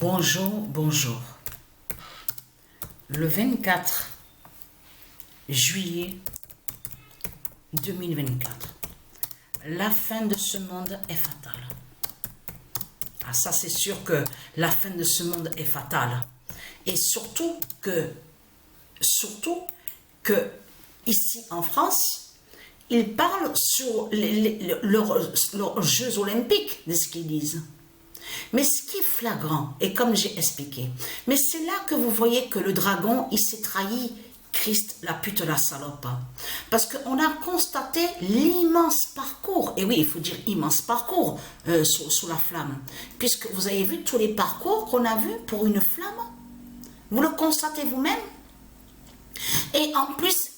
Bonjour, bonjour. Le 24 juillet 2024, la fin de ce monde est fatale. Ah, ça c'est sûr que la fin de ce monde est fatale. Et surtout que ici en France, ils parlent sur leurs Jeux olympiques, de ce qu'ils disent. Mais ce qui est flagrant, et comme j'ai expliqué, mais c'est là que vous voyez que le dragon, il s'est trahi Christ, la pute, la salope. Parce qu'on a constaté l'immense parcours, et oui, il faut dire immense parcours, sous la flamme. Puisque vous avez vu tous les parcours qu'on a vus pour une flamme. Vous le constatez vous-même. Et en plus,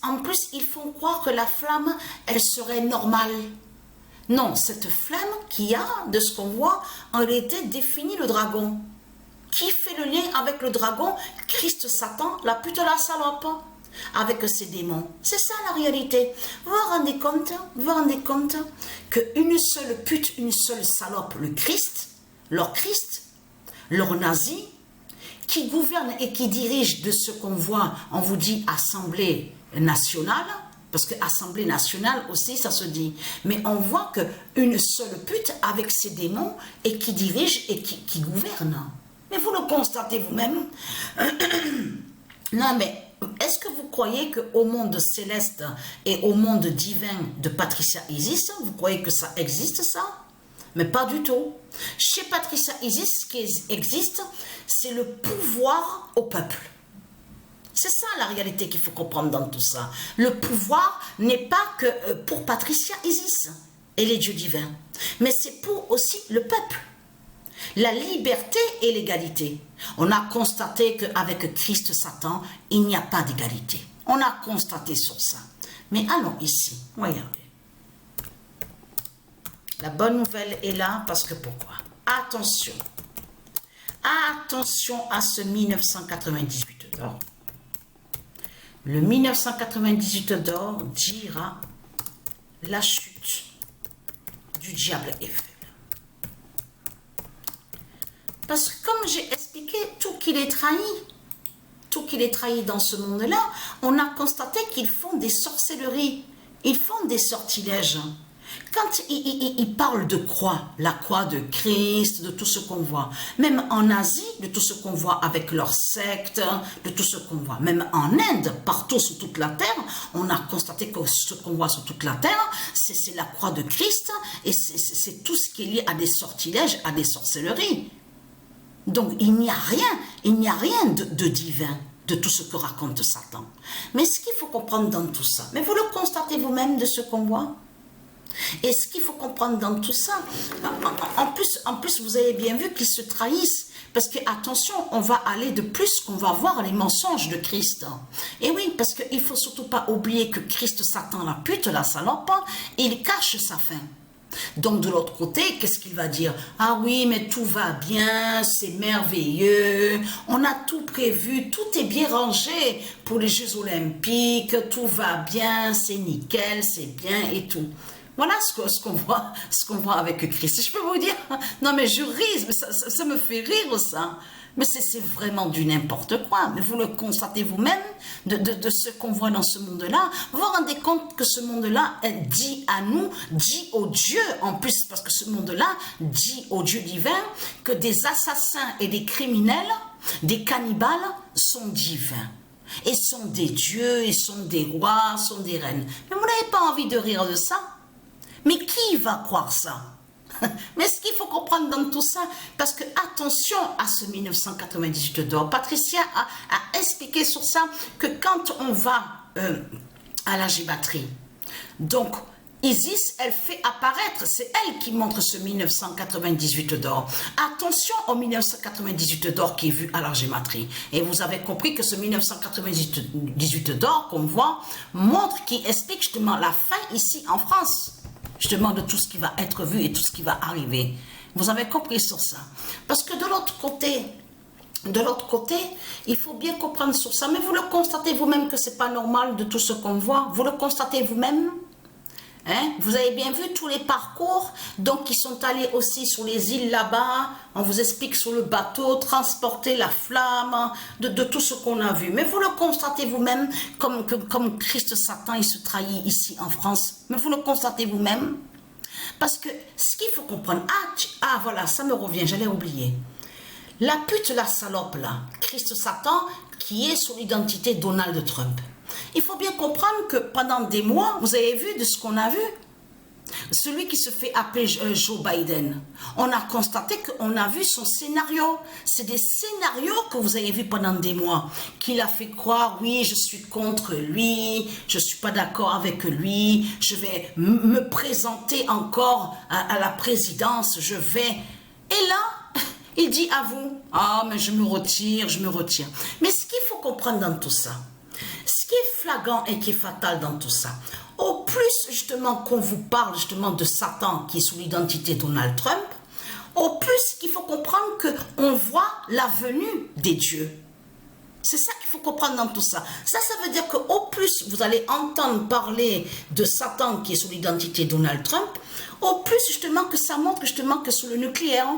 ils font croire que la flamme, elle serait normale. Non, cette flamme qui a, de ce qu'on voit, en réalité définit le dragon. Qui fait le lien avec le dragon? Christ, Satan, la pute, la salope, avec ses démons. C'est ça la réalité. Vous vous rendez compte qu'une seule pute, une seule salope, le Christ, leur nazi, qui gouverne et qui dirige de ce qu'on voit, on vous dit Assemblée nationale, parce que Assemblée nationale aussi, ça se dit. Mais on voit qu'une seule pute avec ses démons et qui dirige et qui gouverne. Mais vous le constatez vous-même. Non, mais est-ce que vous croyez qu'au monde céleste et au monde divin de Patricia Isis, vous croyez que ça existe, ça? Mais pas du tout. Chez Patricia Isis, ce qui existe, c'est le pouvoir au peuple. C'est ça la réalité qu'il faut comprendre dans tout ça. Le pouvoir n'est pas que pour Patricia Isis et les dieux divins, mais c'est pour aussi le peuple. La liberté et l'égalité. On a constaté qu'avec Christ Satan, il n'y a pas d'égalité. On a constaté sur ça. Mais allons ici, regardez. La bonne nouvelle est là parce que pourquoi? Attention. Attention à ce 1998 d'or. Le 1998 d'or dira la chute du diable est faible. Parce que comme j'ai expliqué, tout qu'il est trahi dans ce monde-là, on a constaté qu'ils font des sorcelleries, ils font des sortilèges. Quand ils parlent de croix, la croix de Christ, de tout ce qu'on voit, même en Asie, de tout ce qu'on voit avec leurs sectes, de tout ce qu'on voit, même en Inde, partout sur toute la terre, on a constaté que ce qu'on voit sur toute la terre, c'est la croix de Christ et c'est tout ce qui est lié à des sortilèges, à des sorcelleries. Donc il n'y a rien de divin de tout ce que raconte Satan. Mais ce qu'il faut comprendre dans tout ça, mais vous le constatez vous-même de ce qu'on voit. Et ce qu'il faut comprendre dans tout ça, en plus vous avez bien vu qu'ils se trahissent, parce que attention, on va aller de plus qu'on va voir les mensonges de Christ. Et oui, parce qu'il ne faut surtout pas oublier que Christ, Satan, la pute, la salope, il cache sa fin. Donc de l'autre côté, qu'est-ce qu'il va dire? Ah oui, mais tout va bien, c'est merveilleux, on a tout prévu, tout est bien rangé pour les Jeux olympiques, tout va bien, c'est nickel, c'est bien et tout. Voilà ce qu'on voit avec Christ. Je peux vous dire, non mais je ris, mais ça me fait rire ça. Mais c'est vraiment du n'importe quoi. Mais vous le constatez vous-même de ce qu'on voit dans ce monde-là. Vous vous rendez compte que ce monde-là dit à nous, dit aux dieux, en plus, parce que ce monde-là dit aux dieux divins que des assassins et des criminels, des cannibales sont divins. Et sont des dieux, ils sont des rois, sont des reines. Mais vous n'avez pas envie de rire de ça? Mais qui va croire ça? Mais ce qu'il faut comprendre dans tout ça, parce que attention à ce 1998 d'or, Patricia a expliqué sur ça que quand on va à la gématrie, donc Isis, elle fait apparaître, c'est elle qui montre ce 1998 d'or. Attention au 1998 d'or qui est vu à la gématrie. Et vous avez compris que ce 1998 d'or qu'on voit montre, qui explique justement la fin ici en France. Justement de tout ce qui va être vu et tout ce qui va arriver. Vous avez compris sur ça. Parce que de l'autre côté, il faut bien comprendre sur ça. Mais vous le constatez vous-même que ce n'est pas normal de tout ce qu'on voit. Vous le constatez vous-même. Hein? Vous avez bien vu tous les parcours, donc ils sont allés aussi sur les îles là-bas, on vous explique sur le bateau, transporter la flamme, de tout ce qu'on a vu. Mais vous le constatez vous-même, comme Christ Satan, il se trahit ici en France. Mais vous le constatez vous-même. Parce que ce qu'il faut comprendre, voilà, ça me revient, j'allais oublier. La pute, la salope là, Christ Satan, qui est sur l'identité Donald Trump. Il faut bien comprendre que pendant des mois, vous avez vu de ce qu'on a vu, celui qui se fait appeler Joe Biden, on a constaté qu'on a vu son scénario. C'est des scénarios que vous avez vus pendant des mois, qu'il a fait croire, oui, je suis contre lui, je ne suis pas d'accord avec lui, je vais me présenter encore à la présidence, je vais... Et là, il dit à vous, ah, mais je me retire, je me retire. Mais ce qu'il faut comprendre dans tout ça, ce qui est flagrant et qui est fatal dans tout ça, au plus justement qu'on vous parle justement de Satan qui est sous l'identité Donald Trump, au plus qu'il faut comprendre qu'on voit la venue des dieux. C'est ça qu'il faut comprendre dans tout ça. Ça veut dire qu'au plus vous allez entendre parler de Satan qui est sous l'identité Donald Trump, au plus justement que ça montre justement que sous le nucléaire,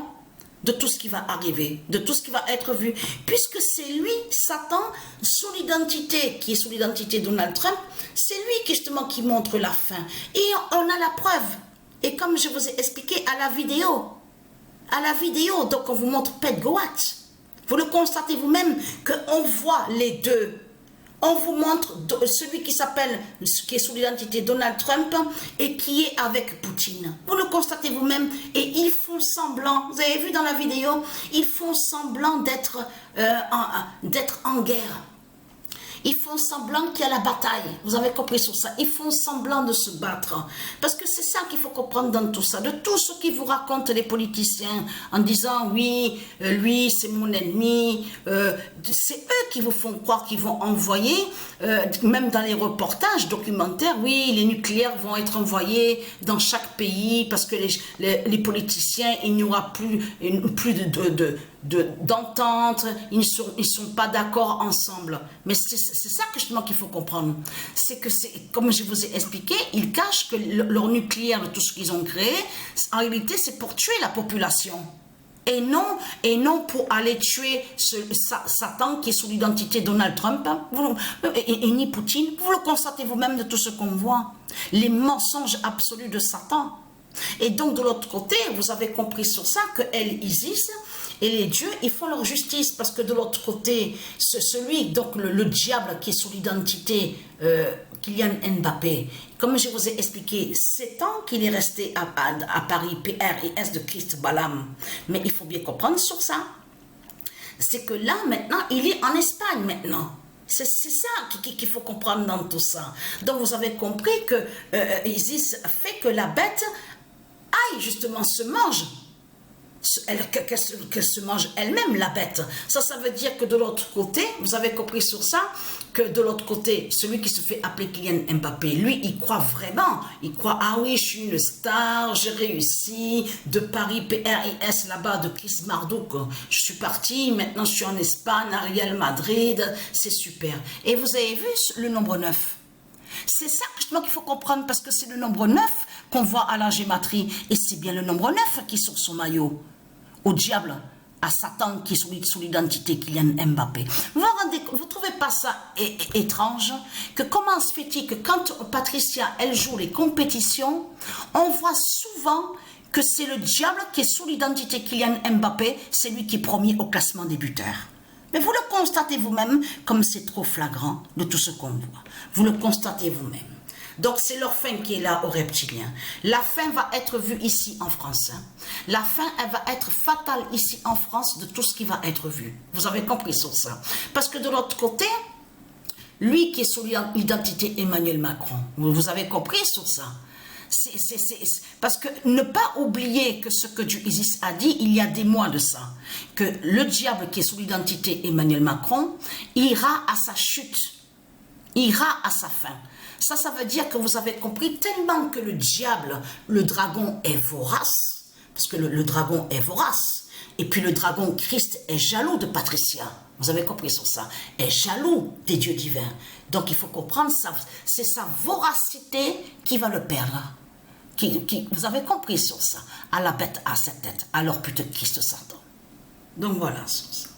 de tout ce qui va arriver, de tout ce qui va être vu, puisque c'est lui, Satan, sous l'identité, qui est sous l'identité Donald Trump, c'est lui qui justement qui montre la fin. Et on a la preuve. Et comme je vous ai expliqué à la vidéo, donc on vous montre Pete Goat. Vous le constatez vous-même qu'on voit les deux. On vous montre celui qui s'appelle, qui est sous l'identité Donald Trump et qui est avec Poutine. Vous le constatez vous-même et ils font semblant, vous avez vu dans la vidéo, ils font semblant d'être en guerre. Ils font semblant qu'il y a la bataille. Vous avez compris sur ça. Ils font semblant de se battre. Parce que c'est ça qu'il faut comprendre dans tout ça. De tout ce qu'ils vous racontent les politiciens en disant oui, lui c'est mon ennemi. C'est eux qui vous font croire qu'ils vont envoyer, même dans les reportages documentaires, oui, les nucléaires vont être envoyés dans chaque pays parce que les politiciens, il n'y aura plus d'entente, ils ne sont pas d'accord ensemble. Mais c'est ça que justement qu'il faut comprendre. C'est que, comme je vous ai expliqué, ils cachent que leur nucléaire, de tout ce qu'ils ont créé, en réalité, c'est pour tuer la population. Et non pour aller tuer Satan qui est sous l'identité Donald Trump et ni Poutine. Vous le constatez vous-même de tout ce qu'on voit. Les mensonges absolus de Satan. Et donc de l'autre côté, vous avez compris sur ça que Isis et les dieux, ils font leur justice parce que de l'autre côté, celui, donc le diable qui est sous l'identité Kylian Mbappé, comme je vous ai expliqué, 7 ans qu'il est resté à Paris, PRIS de Christ Balaam. Mais il faut bien comprendre sur ça. C'est que là, maintenant, il est en Espagne maintenant. C'est ça qu'il faut comprendre dans tout ça. Donc vous avez compris que Isis fait que la bête aille justement se mange. Qu'elle se mange elle-même, la bête. Ça veut dire que de l'autre côté, vous avez compris sur ça, que de l'autre côté, celui qui se fait appeler Kylian Mbappé, lui, il croit vraiment. Il croit, ah oui, je suis une star, j'ai réussi, de Paris, PRIS, là-bas, de Chris Marduk. Je suis parti, maintenant je suis en Espagne, à Real Madrid, c'est super. Et vous avez vu le nombre 9. C'est ça justement qu'il faut comprendre, parce que c'est le nombre 9 qu'on voit à la gématrie, et c'est bien le nombre 9 qui est sur son maillot. Au diable, à Satan qui est sous l'identité Kylian Mbappé. Vous trouvez pas ça étrange? Que comment se fait-il que quand Patricia, elle joue les compétitions, on voit souvent que c'est le diable qui est sous l'identité Kylian Mbappé, c'est lui qui est premier au classement des buteurs. Mais vous le constatez vous-même, comme c'est trop flagrant de tout ce qu'on voit. Vous le constatez vous-même. Donc c'est leur fin qui est là aux reptiliens. La fin va être vue ici en France. La fin, elle va être fatale ici en France de tout ce qui va être vu. Vous avez compris sur ça. Parce que de l'autre côté, lui qui est sous l'identité Emmanuel Macron, vous avez compris sur ça. Parce que ne pas oublier que ce que Dieu Isis a dit il y a des mois de ça, que le diable qui est sous l'identité Emmanuel Macron ira à sa chute, ira à sa fin. Ça veut dire que vous avez compris tellement que le diable, le dragon est vorace, parce que le dragon est vorace. Et puis le dragon Christ est jaloux de Patricia. Vous avez compris sur ça. Est jaloux des dieux divins. Donc il faut comprendre, c'est sa voracité qui va le perdre. Vous avez compris sur ça. À la bête à 7 têtes. Alors plutôt Christ Satan. Donc voilà sur ça.